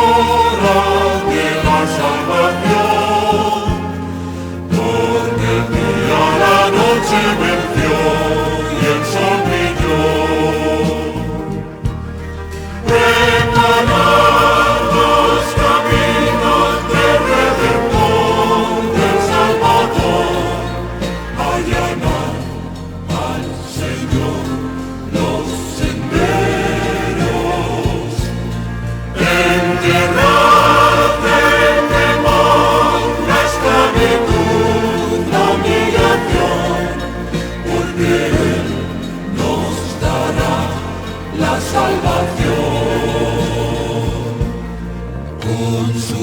hora de la salvación, porque el día a la noche venció y el sol brilló. Preparad los caminos del Redentor, del Salvador, allanad al Señor los senderos, enterrad del temor la esclavitud, la humillación, porque Él nos dará la salvación. Con su